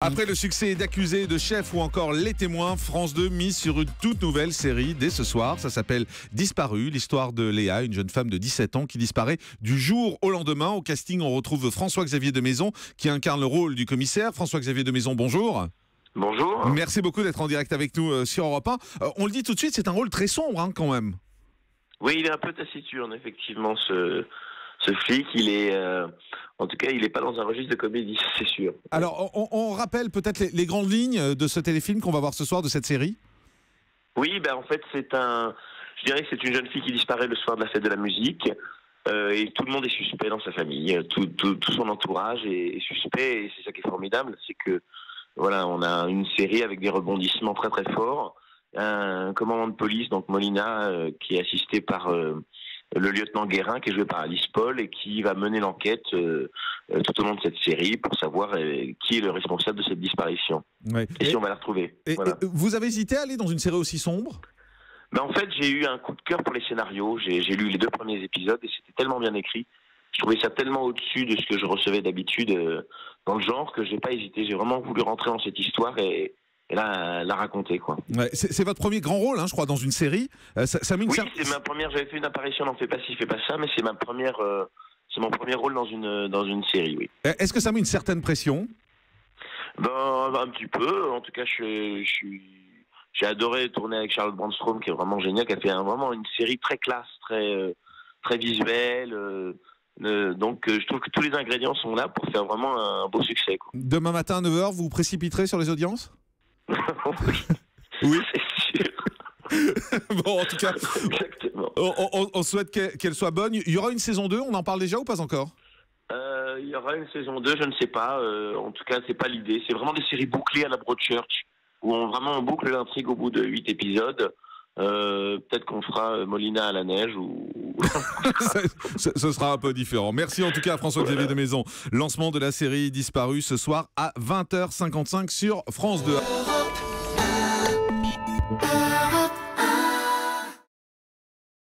Après le succès d'Accusé, de Chef ou encore Les Témoins, France 2 mise sur une toute nouvelle série dès ce soir. Ça s'appelle Disparu, l'histoire de Léa, une jeune femme de 17 ans qui disparaît du jour au lendemain. Au casting, on retrouve François-Xavier de Maison qui incarne le rôle du commissaire. François-Xavier de Maison, bonjour. Bonjour. Merci beaucoup d'être en direct avec nous sur Europe 1. On le dit tout de suite, c'est un rôle très sombre quand même. Oui, il est un peu taciturne, effectivement, ce flic. Il est, en tout cas, il n'est pas dans un registre de comédie, c'est sûr. Alors, on rappelle peut-être les grandes lignes de ce téléfilm qu'on va voir ce soir, de cette série. Oui, en fait, je dirais que c'est une jeune fille qui disparaît le soir de la fête de la musique. Et tout le monde est suspect dans sa famille. Tout son entourage est suspect. Et c'est ça qui est formidable, c'est que voilà, on a une série avec des rebondissements très très forts. Un commandant de police, donc Molina, qui est assisté par le lieutenant Guérin, qui est joué par Alice Paul, et qui va mener l'enquête tout au long de cette série pour savoir qui est le responsable de cette disparition. Ouais. Et si on va la retrouver. Voilà. Et vous avez hésité à aller dans une série aussi sombre ? En fait, j'ai eu un coup de cœur pour les scénarios. J'ai lu les 2 premiers épisodes et c'était tellement bien écrit. Je trouvais ça tellement au-dessus de ce que je recevais d'habitude dans le genre que j'ai pas hésité. J'ai vraiment voulu rentrer dans cette histoire et la raconter, quoi. Ouais, c'est votre premier grand rôle, je crois, dans une série. Oui, c'est ma première. J'avais fait une apparition dans Fais pas ci, fais pas ça, mais c'est ma première. C'est mon premier rôle dans une série, oui. Est-ce que ça met une certaine pression ? Un petit peu. En tout cas, j'ai adoré tourner avec Charlotte Brandstrom, qui est vraiment géniale, qui a fait vraiment une série très classe, très visuelle. Donc, je trouve que tous les ingrédients sont là pour faire vraiment un beau succès, quoi. Demain matin à 9h, vous vous précipiterez sur les audiences ? Oui, c'est sûr. Bon, en tout cas, exactement. On souhaite qu'elle soit bonne. Il y aura une saison 2, on en parle déjà ou pas encore ? Il y aura une saison 2, je ne sais pas. En tout cas, c'est pas l'idée. C'est vraiment des séries bouclées à la Broadchurch, où on boucle l'intrigue au bout de 8 épisodes. Peut-être qu'on fera Molina à la neige ou... Ce sera un peu différent. Merci en tout cas à François-Xavier de Maison. Lancement de la série Disparu ce soir à 20h55 sur France 2.